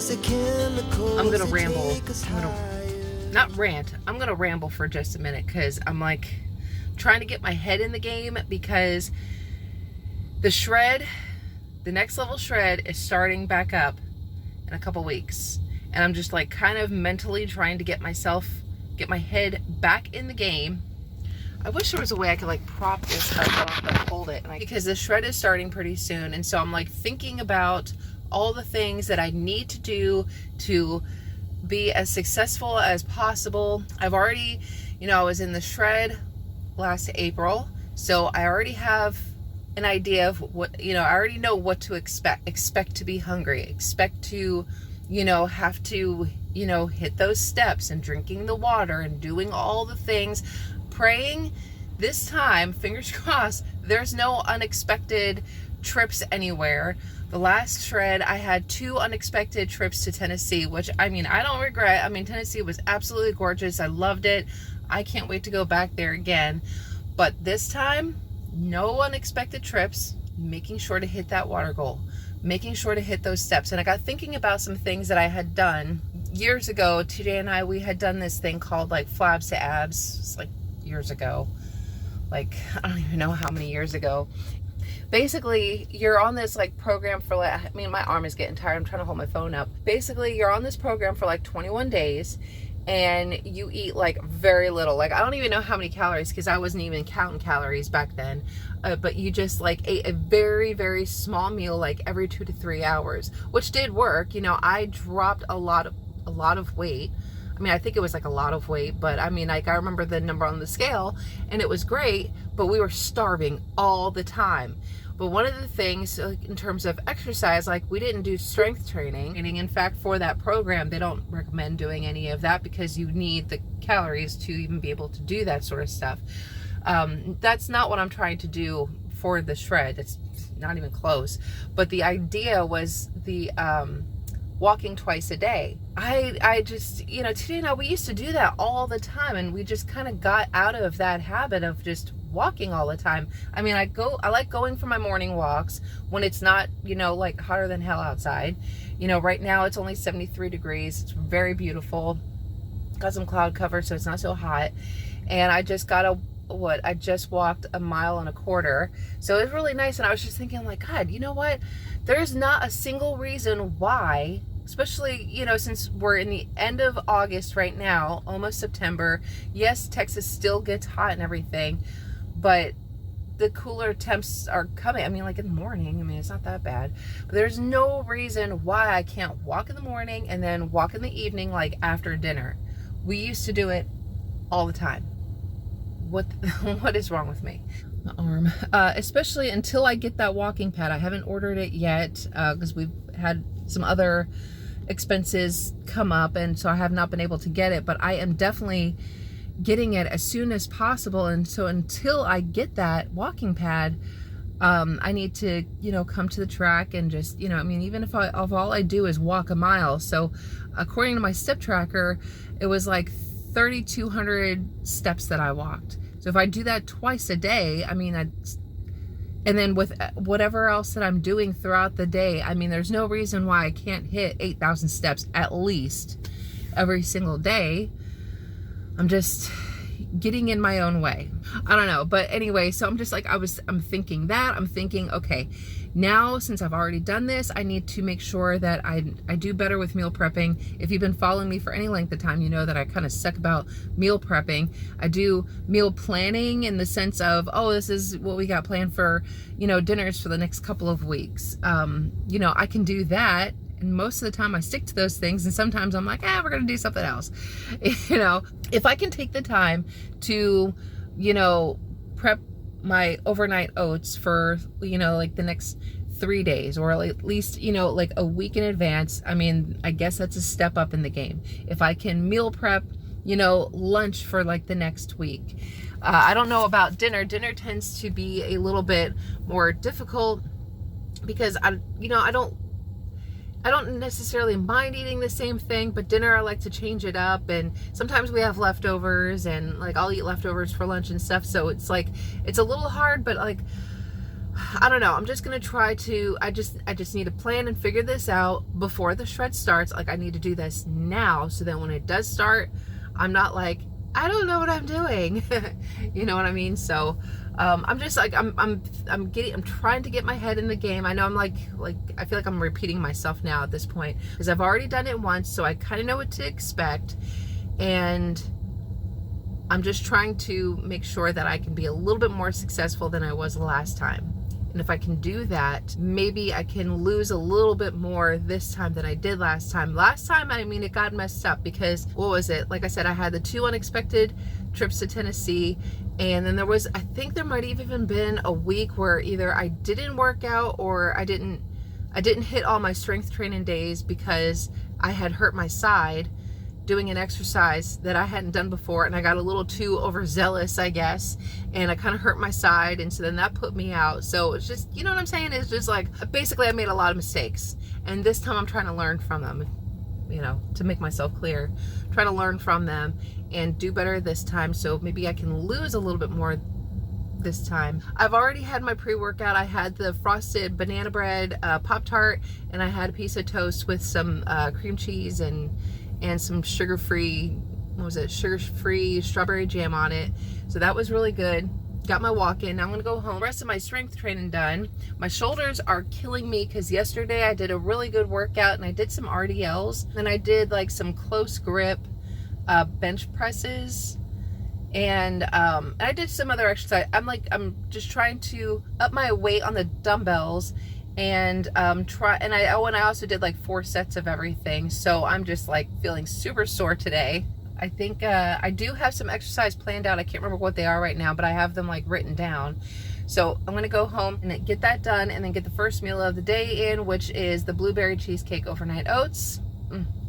I'm gonna ramble. Not rant. I'm gonna ramble for just a minute because I'm like trying to get my head in the game, because the shred, the next level shred, is starting back up in a couple weeks, and I'm just like kind of mentally trying to get my head back in the game. I wish there was a way I could like prop this up and hold it, because the shred is starting pretty soon, and so I'm like thinking about all the things that I need to do to be as successful as possible. I've already, I was in the shred last April, so I already have an idea of what, I already know what to expect to be hungry, expect to, have to, hit those steps and drinking the water and doing all the things, praying this time, fingers crossed, there's no unexpected trips anywhere. The last shred, I had 2 unexpected trips to Tennessee, which, I don't regret. Tennessee was absolutely gorgeous. I loved it. I can't wait to go back there again. But this time, no unexpected trips, making sure to hit that water goal, making sure to hit those steps. And I got thinking about some things that I had done years ago. TJ and I, we had done this thing called like Flabs to Abs. It's like years ago. Like, I don't even know how many years ago. Basically, you're on this like program for like, my arm is getting tired. I'm trying to hold my phone up. Basically, you're on this program for like 21 days and you eat like very little. Like, I don't even know how many calories because I wasn't even counting calories back then. But you just like ate a very, very small meal like every 2 to 3 hours, which did work. I dropped a lot of weight. I think it was like a lot of weight, but like I remember the number on the scale and it was great, but we were starving all the time. But one of the things in terms of exercise, like we didn't do strength training. In fact, for that program, they don't recommend doing any of that because you need the calories to even be able to do that sort of stuff. That's not what I'm trying to do for the shred. It's not even close. But the idea was the walking twice a day. I just, today and I, we used to do that all the time, and we just kind of got out of that habit of just walking all the time. I like going for my morning walks when it's not, like hotter than hell outside. Right now it's only 73 degrees. It's very beautiful. Got some cloud cover, so it's not so hot. And I just got I just walked 1.25 miles. So it was really nice. And I was just thinking like, God, you know what? There's not a single reason why, especially, since we're in the end of August right now, almost September. Yes, Texas still gets hot and everything, but the cooler temps are coming. Like in the morning, it's not that bad, but there's no reason why I can't walk in the morning and then walk in the evening, like after dinner. We used to do it all the time. What is wrong with me? My arm, especially until I get that walking pad. I haven't ordered it yet because we've had some other expenses come up, and so I have not been able to get it, but I am definitely getting it as soon as possible. And so until I get that walking pad, I need to, come to the track and just, even if all I do is walk 1 mile. So according to my step tracker, it was like 3,200 steps that I walked. So if I do that twice a day, and then with whatever else that I'm doing throughout the day, there's no reason why I can't hit 8,000 steps at least every single day. I'm just getting in my own way. I don't know. But anyway, so I'm just like, I'm thinking, okay, now since I've already done this, I need to make sure that I do better with meal prepping. If you've been following me for any length of time, you know that I kind of suck about meal prepping. I do meal planning in the sense of, oh, this is what we got planned for, dinners for the next couple of weeks. I can do that. And most of the time I stick to those things. And sometimes I'm like, we're going to do something else. If I can take the time to, prep my overnight oats for, like the next 3 days, or at least, like a week in advance, I guess that's a step up in the game. If I can meal prep, lunch for like the next week. I don't know about dinner. Dinner tends to be a little bit more difficult because I don't necessarily mind eating the same thing, but dinner I like to change it up, and sometimes we have leftovers, and like I'll eat leftovers for lunch and stuff, so it's like, it's a little hard, but like I don't know. I'm just going to try to, I just need to plan and figure this out before the shred starts. Like I need to do this now so that when it does start, I'm not like, I don't know what I'm doing. You know what I mean? So I'm just like, I'm trying to get my head in the game. I know I'm like I feel like I'm repeating myself now at this point because I've already done it once, so I kind of know what to expect. And I'm just trying to make sure that I can be a little bit more successful than I was last time. And if I can do that, maybe I can lose a little bit more this time than I did last time. Last time, I mean, it got messed up because, what was it? Like I said, I had the 2 unexpected trips to Tennessee. And then there was, I think there might have even been a week where either I didn't work out or I didn't hit all my strength training days because I had hurt my side doing an exercise that I hadn't done before, and I got a little too overzealous, I guess, and I kind of hurt my side, and so then that put me out. So it's just, you know what I'm saying? It's just like, basically I made a lot of mistakes, and this time I'm trying to learn from them, you know, to make myself clear, trying to learn from them and do better this time, so maybe I can lose a little bit more this time. I've already had my pre-workout. I had the frosted banana bread Pop-Tart, and I had a piece of toast with some cream cheese and some sugar-free, what was it, sugar-free strawberry jam on it. So that was really good. Got my walk in. Now I'm gonna go home. The rest of my strength training done. My shoulders are killing me because yesterday I did a really good workout and I did some RDLs. Then I did like some close grip bench presses. And I did some other exercise. I'm just trying to up my weight on the dumbbells and I also did like 4 sets of everything. So I'm just like feeling super sore today. I think I do have some exercise planned out. I can't remember what they are right now, but I have them like written down. So I'm gonna go home and get that done and then get the first meal of the day in, which is the blueberry cheesecake overnight oats.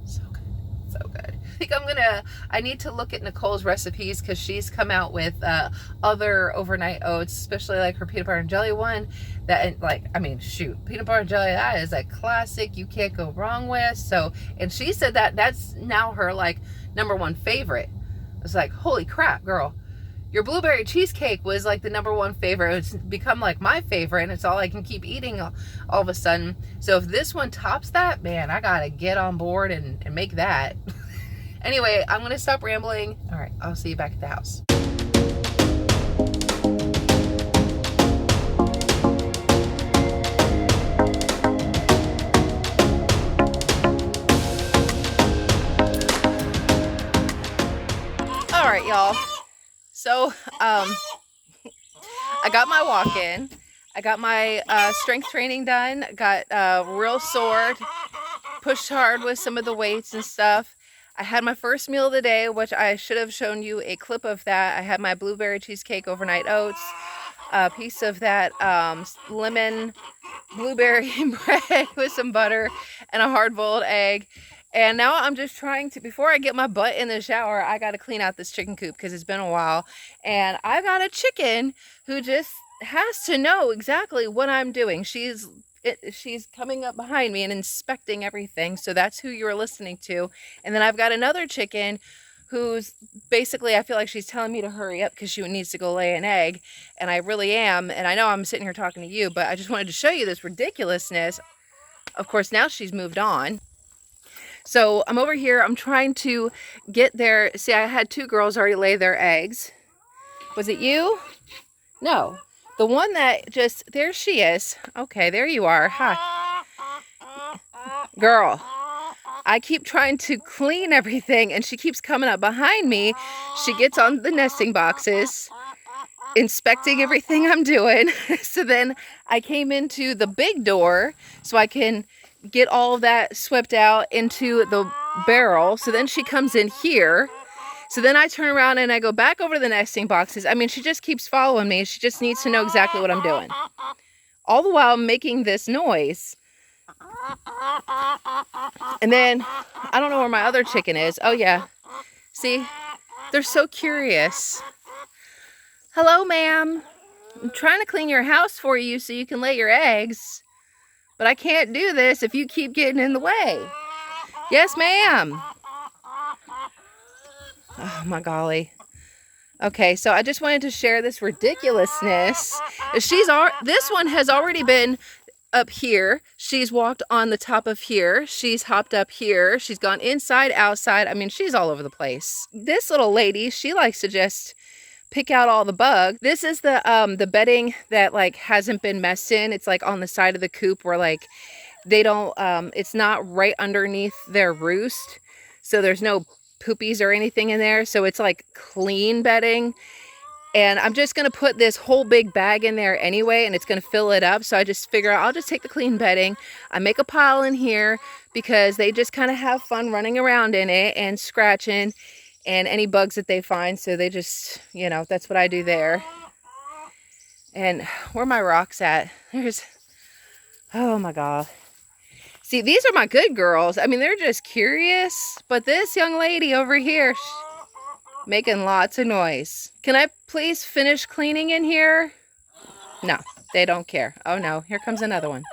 So good, so good. I think I need to look at Nicole's recipes because she's come out with other overnight oats, especially like her peanut butter and jelly one. That, like, I mean, shoot, peanut butter and jelly, that is a classic you can't go wrong with. So, and she said that that's now her like #1 favorite. It's like, holy crap, girl, your blueberry cheesecake was like the #1 favorite. It's become like my favorite, and it's all I can keep eating all of a sudden. So if this one tops that, man, I gotta get on board and make that. Anyway, I'm gonna stop rambling. All right, I'll see you back at the house. All right, y'all. So, I got my walk in. I got my strength training done. Got real sore, pushed hard with some of the weights and stuff. I had my first meal of the day, which I should have shown you a clip of that. I had my blueberry cheesecake overnight oats, a piece of that lemon blueberry bread with some butter and a hard-boiled egg. And now I'm just trying to, before I get my butt in the shower, I got to clean out this chicken coop because it's been a while. And I got a chicken who just has to know exactly what I'm doing. She's coming up behind me and inspecting everything. So that's who you're listening to. And then I've got another chicken who's basically, I feel like she's telling me to hurry up because she needs to go lay an egg. And I really am. And I know I'm sitting here talking to you, but I just wanted to show you this ridiculousness. Of course, now she's moved on. So I'm over here. I'm trying to get there. See, I had 2 girls already lay their eggs. Was it you? No. The one that just, there she is. Okay, there you are. Hi. Girl, I keep trying to clean everything and she keeps coming up behind me. She gets on the nesting boxes, inspecting everything I'm doing. So then I came into the big door so I can get all of that swept out into the barrel. So then she comes in here. So then I turn around and I go back over to the nesting boxes. I mean, she just keeps following me. She just needs to know exactly what I'm doing. All the while making this noise. And then, I don't know where my other chicken is. Oh, yeah. See? They're so curious. Hello, ma'am. I'm trying to clean your house for you so you can lay your eggs. But I can't do this if you keep getting in the way. Yes, ma'am. Oh, my golly. Okay, so I just wanted to share this ridiculousness. This one has already been up here. She's walked on the top of here. She's hopped up here. She's gone inside, outside. I mean, she's all over the place. This little lady, she likes to just pick out all the bugs. This is the bedding that like hasn't been messed in. It's like on the side of the coop where like they don't, it's not right underneath their roost. So there's no poopies or anything in there. So it's like clean bedding. And I'm just going to put this whole big bag in there anyway, and it's going to fill it up. So I just figure I'll just take the clean bedding. I make a pile in here because they just kind of have fun running around in it and scratching and any bugs that they find. So they just, you know, that's what I do there. And where are my rocks at? Oh my God. See, these are my good girls. I mean, they're just curious. But this young lady over here, making lots of noise. Can I please finish cleaning in here? No, they don't care. Oh no, here comes another one.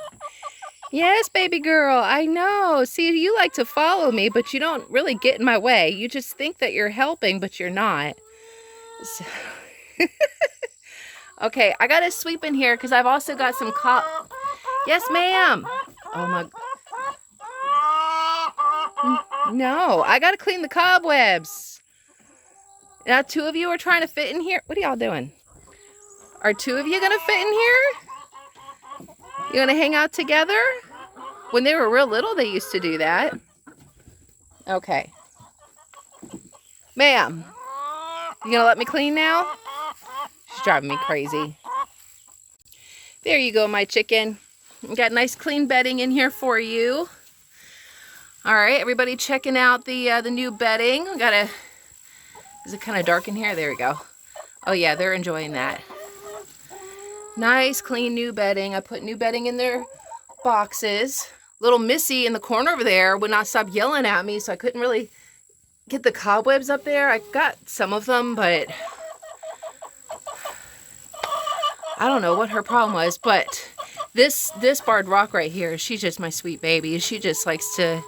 Yes, baby girl, I know. See, you like to follow me, but you don't really get in my way. You just think that you're helping, but you're not. So okay, I gotta sweep in here because I've also got some Yes, ma'am. Oh my. No, I gotta clean the cobwebs. Now, 2 of you are trying to fit in here. What are y'all doing? Are 2 of you going to fit in here? You going to hang out together? When they were real little, they used to do that. Okay. Ma'am, you going to let me clean now? She's driving me crazy. There you go, my chicken. We got nice clean bedding in here for you. All right, everybody checking out the new bedding. We got a... Is it kind of dark in here? There we go. Oh yeah, they're enjoying that. Nice, clean new bedding. I put new bedding in their boxes. Little Missy in the corner over there would not stop yelling at me, so I couldn't really get the cobwebs up there. I got some of them, but I don't know what her problem was. But this barred rock right here, she's just my sweet baby. She just likes to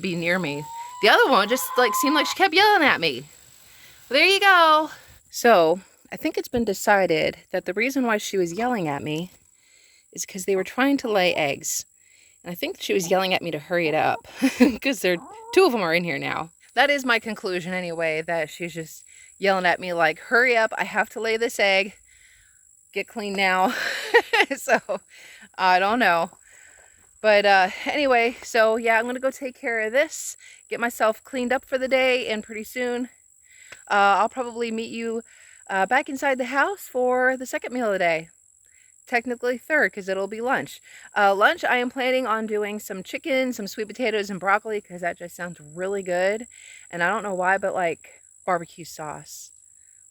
be near me. The other one just like seemed like she kept yelling at me. Well, there you go. So I think it's been decided that the reason why she was yelling at me is because they were trying to lay eggs. And I think she was yelling at me to hurry it up because 2 of them are in here now. That is my conclusion anyway, that she's just yelling at me like, hurry up, I have to lay this egg. Get clean now. So I don't know. But anyway, so yeah, I'm going to go take care of this, get myself cleaned up for the day, and pretty soon I'll probably meet you back inside the house for the second meal of the day. Technically third, because it'll be lunch. Lunch, I am planning on doing some chicken, some sweet potatoes, and broccoli, because that just sounds really good. And I don't know why, but like barbecue sauce.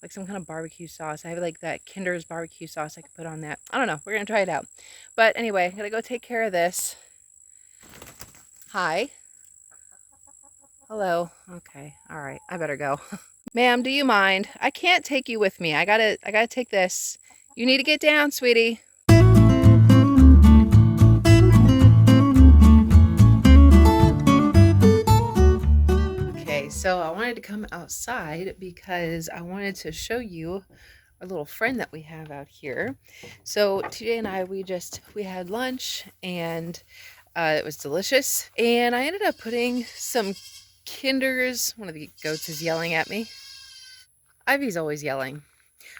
Like some kind of barbecue sauce. I have like that Kinder's barbecue sauce I could put on that. I don't know. We're going to try it out. But anyway, I'm going to go take care of this. Hi. Hello. Okay. All right. I better go. Ma'am, do you mind? I can't take you with me. I gotta take this. You need to get down, sweetie. Okay, so I wanted to come outside because I wanted to show you a little friend that we have out here. So TJ and I, we had lunch, and it was delicious. And I ended up putting some Kinders. One of the goats is yelling at me. Ivy's always yelling.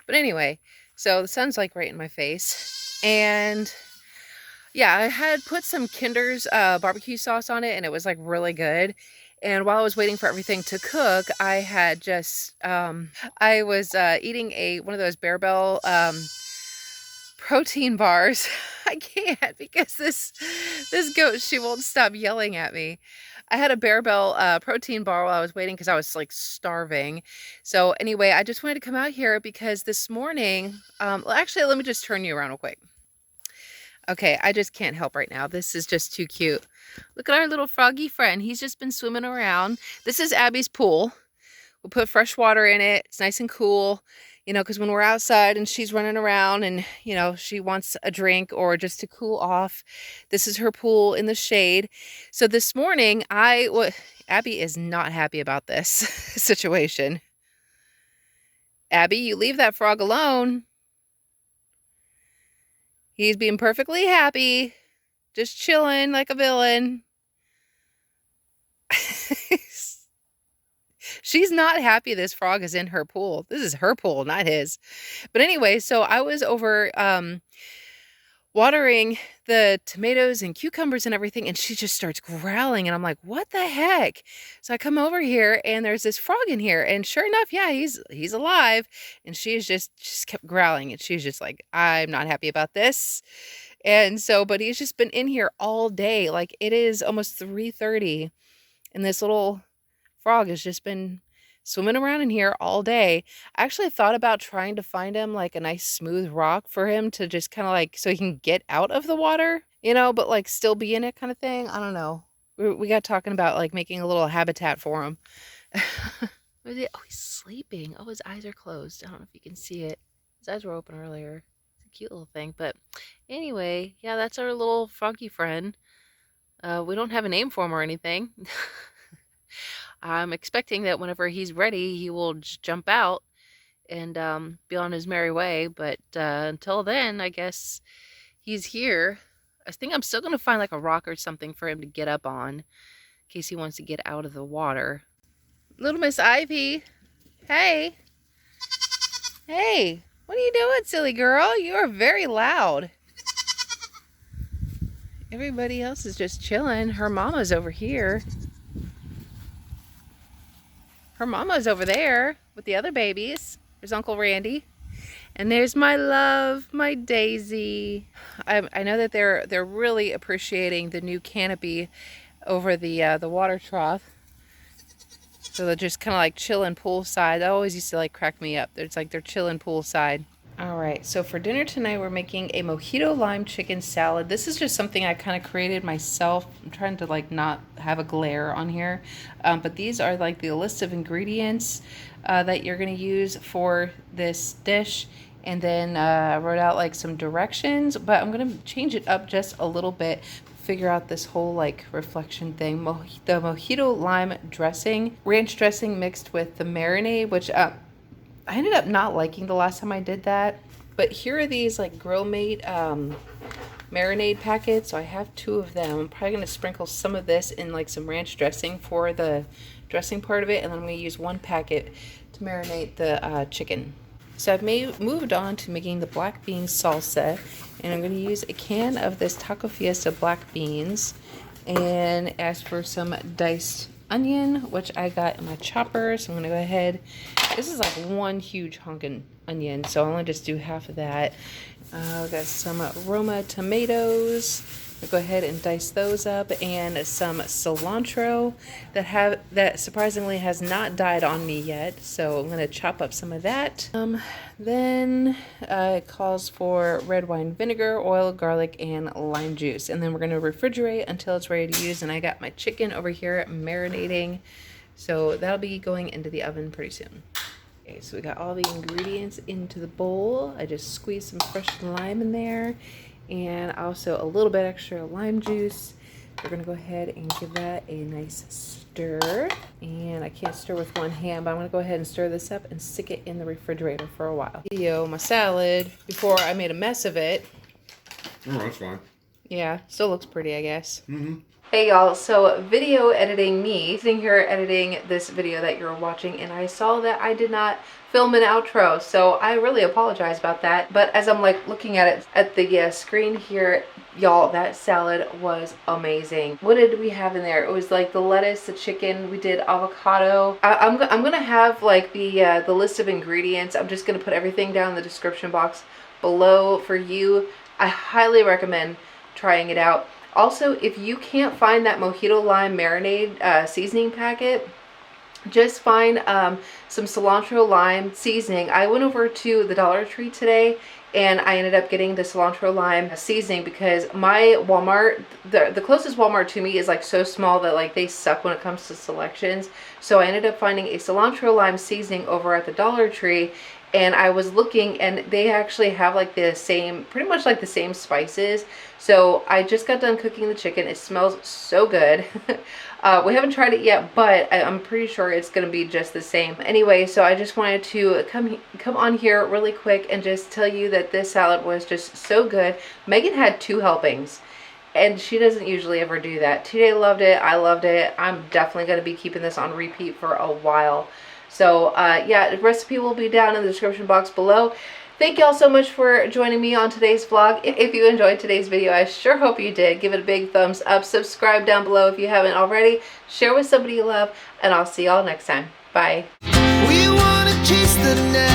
But anyway, so the sun's like right in my face. And yeah, I had put some Kinder's barbecue sauce on it, and it was like really good. And while I was waiting for everything to cook, I had just, I was eating one of those Bear Bell protein bars. I can't because this goat, she won't stop yelling at me. I had a Bear Bell protein bar while I was waiting because I was like starving. So anyway, I just wanted to come out here because this morning, well, actually, let me just turn you around real quick. Okay, I just can't help right now. This is just too cute. Look at our little froggy friend. He's just been swimming around. This is Abby's pool. We'll put fresh water in it. It's nice and cool, you know, because when we're outside and she's running around and, you know, she wants a drink or just to cool off, this is her pool in the shade. So this morning, Abby is not happy about this situation. Abby, you leave that frog alone. He's being perfectly happy. Just chilling like a villain. She's not happy this frog is in her pool. This is her pool, not his. But anyway, so I was over watering the tomatoes and cucumbers and everything, and she just starts growling, and I'm like, what the heck? So I come over here, and there's this frog in here, and sure enough, yeah, he's alive, and she's just kept growling, and she's just like, I'm not happy about this. And so, but he's just been in here all day. Like, it is almost 3:30, and this little frog has just been swimming around in here all day. I actually thought about trying to find him like a nice smooth rock for him to just kind of like, so he can get out of the water, you know, but like still be in it kind of thing. I don't know. We got talking about like making a little habitat for him. Oh, he's sleeping. Oh, his eyes are closed. I don't know if you can see it. His eyes were open earlier. It's a cute little thing. But anyway, yeah, that's our little froggy friend. We don't have a name for him or anything. I'm expecting that whenever he's ready, he will just jump out and be on his merry way. But until then, I guess he's here. I think I'm still going to find like a rock or something for him to get up on in case he wants to get out of the water. Little Miss Ivy. Hey. Hey. What are you doing, silly girl? You are very loud. Everybody else is just chilling. Her mama's over here. Her mama's over there with the other babies. There's Uncle Randy. And there's my love, my Daisy. I know that they're really appreciating the new canopy over the water trough. So they're just kind of like chilling poolside. That always used to like crack me up. It's like they're chilling poolside. All right, so for dinner tonight, we're making a Mojito Lime chicken salad. This is just something I kind of created myself. I'm trying to like not have a glare on here. But these are like the list of ingredients that you're gonna use for this dish. And then I wrote out like some directions, but I'm gonna change it up just a little bit, figure out this whole like reflection thing. The Mojito Lime dressing, ranch dressing mixed with the marinade, which I ended up not liking the last time I did that. But here are these like Grill Mate marinade packets. So I have 2 of them. I'm probably going to sprinkle some of this in like some ranch dressing for the dressing part of it. And then I'm going to use 1 packet to marinate the chicken. So I've moved on to making the black bean salsa. And I'm going to use a can of this Taco Fiesta black beans. And ask for some diced onion, which I got in my chopper. So I'm going to go ahead. This is like 1 huge honkin' onion, so I'll only just do half of that. I've got some Roma tomatoes. I'll go ahead and dice those up, and some cilantro that surprisingly has not died on me yet. So I'm going to chop up some of that. Then it calls for red wine vinegar, oil, garlic, and lime juice. And then we're going to refrigerate until it's ready to use. And I got my chicken over here marinating. So that'll be going into the oven pretty soon. Okay, so we got all the ingredients into the bowl. I just squeezed some fresh lime in there, and also a little bit extra lime juice. We're gonna go ahead and give that a nice stir. And I can't stir with 1 hand, but I'm gonna go ahead and stir this up and stick it in the refrigerator for a while. My salad before I made a mess of it. Oh, that's fine. Yeah, still looks pretty, I guess. Mm-hmm. Hey y'all, so video editing me, sitting here editing this video that you're watching, and I saw that I did not film an outro, so I really apologize about that. But as I'm like looking at it at the screen here, y'all, that salad was amazing. What did we have in there? It was like the lettuce, the chicken, we did avocado. I'm gonna have like the list of ingredients. I'm just gonna put everything down in the description box below for you. I highly recommend trying it out. Also, if you can't find that Mojito Lime Marinade seasoning packet, just find some Cilantro Lime seasoning. I went over to the Dollar Tree today and I ended up getting the Cilantro Lime seasoning because my Walmart, the closest Walmart to me is like so small that like they suck when it comes to selections. So I ended up finding a Cilantro Lime seasoning over at the Dollar Tree, and I was looking, and they actually have like the same, pretty much like the same spices. So I just got done cooking the chicken. It smells so good. We haven't tried it yet, but I'm pretty sure it's going to be just the same. Anyway, so I just wanted to come on here really quick and just tell you that this salad was just so good. Megan had 2 helpings, and she doesn't usually ever do that. TJ loved it. I loved it. I'm definitely going to be keeping this on repeat for a while. So yeah, the recipe will be down in the description box below. Thank y'all so much for joining me on today's vlog. If you enjoyed today's video, I sure hope you did. Give it a big thumbs up. Subscribe down below if you haven't already. Share with somebody you love, and I'll see y'all next time. Bye. We wanna chase the night.